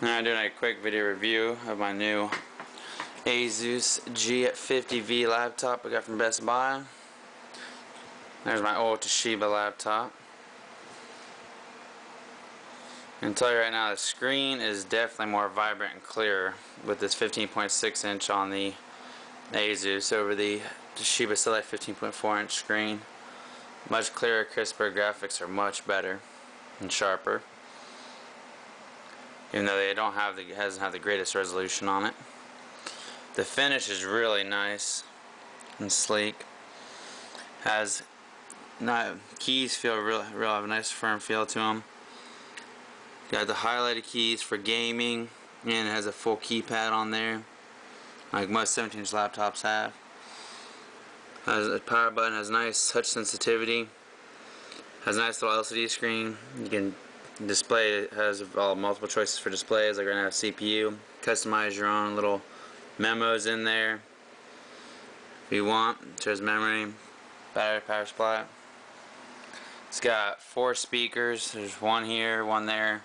I'm doing a quick video review of my new ASUS G50V laptop I got from Best Buy. There's my old Toshiba laptop. I can tell you right now the screen is definitely more vibrant and clearer with this 15.6 inch on the ASUS over the Toshiba Select 15.4 inch screen. Much clearer, crisper, graphics are much better and sharper. Even though it hasn't had the greatest resolution on it. The finish is really nice and sleek. Keys feel real have a nice firm feel to them. Got the highlighted keys for gaming, and it has a full keypad on there, like most 17-inch laptops have. Has a power button, has nice touch sensitivity. Has a nice little LCD screen. You can display it, has multiple choices for displays, like right now CPU. Customize your own little memos in there if you want. It shows memory, battery, power supply. It's got 4 speakers. There's one here, one there.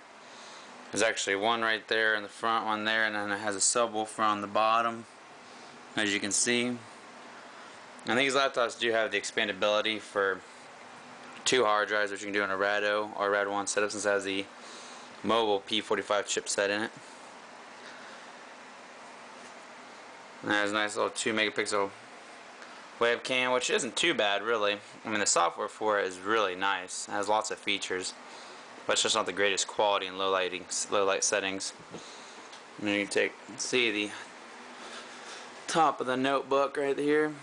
There's actually one right there in the front, one there, and then it has a subwoofer on the bottom, as you can see. And these laptops do have the expandability for 2 hard drives, which you can do in a RAD0 or RAD1 setup, since it has the mobile P45 chipset in it. And it has a nice little 2 megapixel webcam, which isn't too bad really. I mean, the software for it is really nice. It has lots of features, but it's just not the greatest quality in low light settings. And then you can see the top of the notebook right here.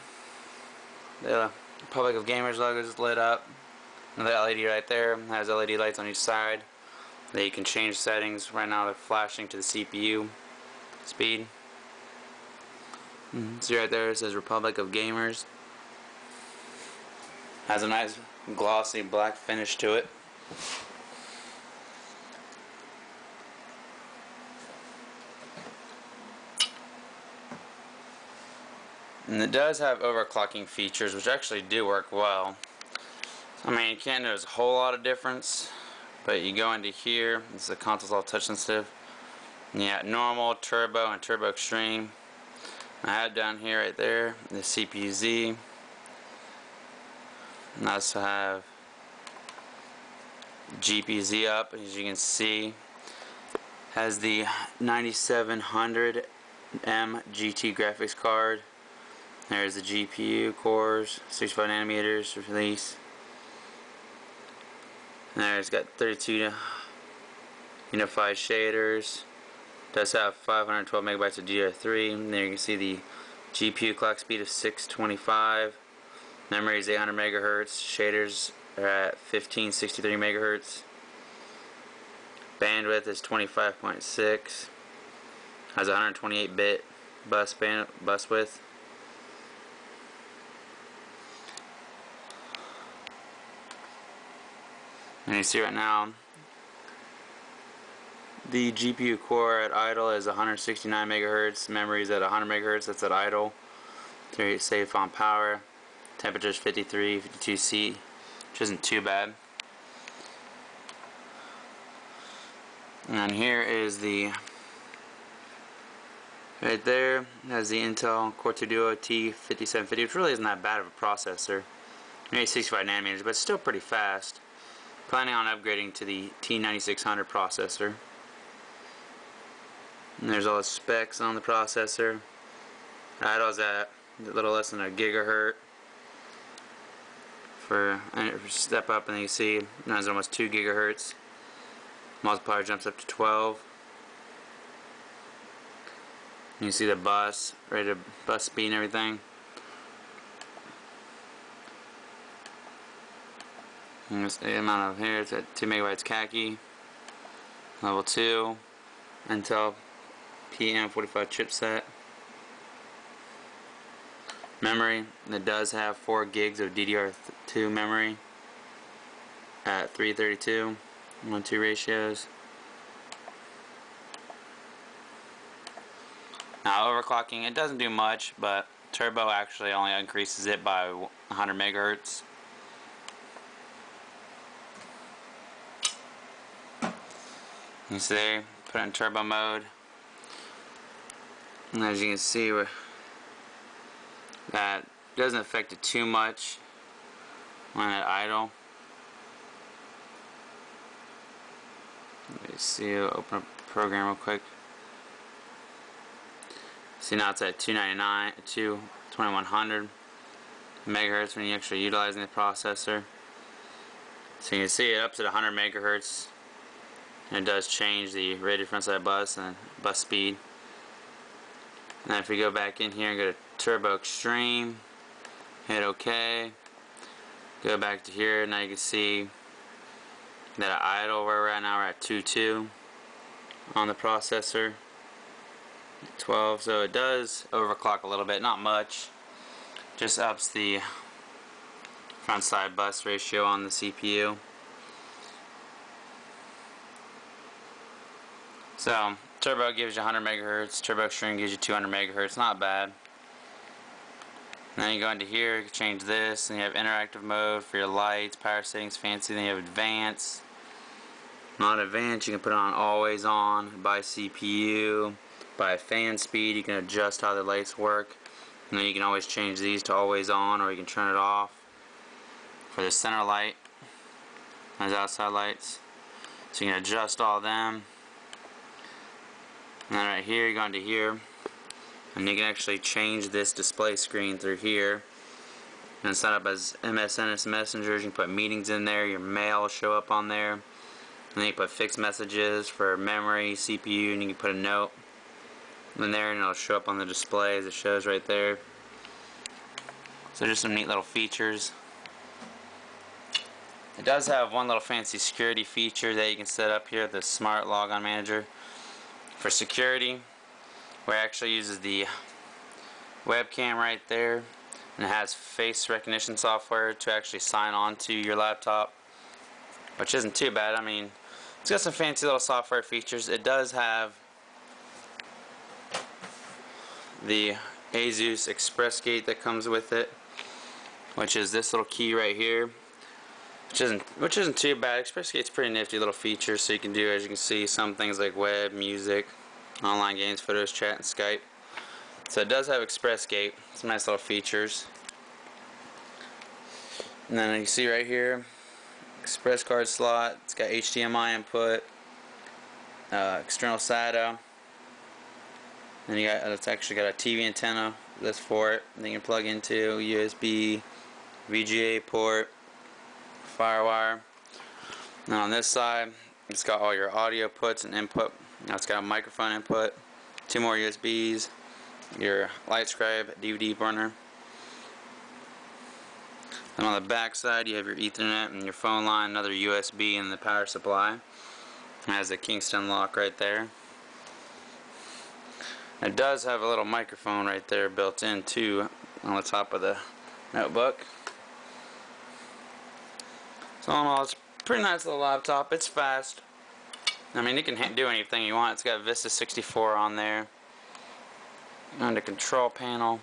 The Republic of Gamers logo is lit up. And the LED right there has LED lights on each side that you can change settings. Right now they're flashing to the CPU speed. See right there, it says Republic of Gamers. Has a nice glossy black finish to it. And it does have overclocking features, which actually do work well. I mean, you can't notice a whole lot of difference, but you go into here, the console's all touch sensitive. And you got normal, turbo, and turbo extreme. I have down here right there the CPU-Z. And I also have GPU-Z up, as you can see. Has the 9700M GT graphics card. There's the GPU cores, 65 nanometers release. And there's got 32 unified shaders. Does have 512 megabytes of DDR3. And there you can see the GPU clock speed of 625. Memory is 800 megahertz. Shaders are at 1563 megahertz. Bandwidth is 25.6. Has 128-bit bus width. And you see right now, the GPU core at idle is 169 megahertz. Memory is at 100 megahertz. That's at idle. So you're safe on power. Temperature is 53, 52 C, which isn't too bad. And here is the, right there, has the Intel Core 2 Duo T5750, which really isn't that bad of a processor. Maybe 65 nanometers, but it's still pretty fast. Planning on upgrading to the T9600 processor. And there's all the specs on the processor. Idle's at a little less than a gigahertz. For step up, and then you see now it's almost 2 gigahertz. Multiplier jumps up to 12. And you see the bus, ready to bus speed and everything. And the amount of here, it's at 2 megabytes khaki. Level 2. Intel PM45 chipset. Memory, it does have 4 gigs of DDR2 memory at 332 1:2 ratios. Now overclocking, it doesn't do much, but turbo actually only increases it by 100 megahertz. You see, put it in turbo mode. And as you can see, that doesn't affect it too much when at idle. Let me see, open up the program real quick. See, now it's at 2100 megahertz when you're actually utilizing the processor. So you can see it ups at 100 megahertz, and it does change the rated frontside bus and bus speed. And then if we go back in here and go to Turbo Extreme, hit OK, go back to here, now you can see that at idle, where we're at now, we're at 2.2 on the processor, 12, so it does overclock a little bit, not much, just ups the front side bus ratio on the CPU. So turbo gives you 100 megahertz, turbo extreme gives you 200 megahertz, not bad. And then you go into here, you can change this, and you have interactive mode for your lights, power settings, fancy, then you have advanced. Not advanced, you can put it on always on, by CPU, by fan speed, you can adjust how the lights work. And then you can always change these to always on, or you can turn it off. For the center light, those outside lights, so you can adjust all them. And then right here, you go into here, and you can actually change this display screen through here and set up as MSN messengers. You can put meetings in there, your mail will show up on there, and then you can put fixed messages for memory, CPU, and you can put a note in there and it'll show up on the display as it shows right there. So just some neat little features. It does have one little fancy security feature that you can set up here, the Smart Logon Manager. For security, where it actually uses the webcam right there, and it has face recognition software to actually sign on to your laptop, which isn't too bad. I mean, it's got some fancy little software features. It does have the ASUS Express Gate that comes with it, which is this little key right here. Which isn't too bad. Express Gate's pretty nifty little feature, so you can do, as you can see, some things like web, music, online games, photos, chat, and Skype. So it does have Express Gate, some nice little features. And then you see right here, express card slot. It's got HDMI input, external SATA. Then it's actually got a TV antenna that's for it. Then you can plug into USB, VGA port, Firewire. And on this side, it's got all your audio puts and input. Now it's got a microphone input, 2 more USBs, your LightScribe DVD burner. Then on the back side, you have your Ethernet and your phone line, another USB, and the power supply. It has a Kingston lock right there. It does have a little microphone right there built in too on the top of the notebook. So all in all, it's a pretty nice little laptop. It's fast. I mean, you can do anything you want. It's got Vista 64 on there. On the control panel,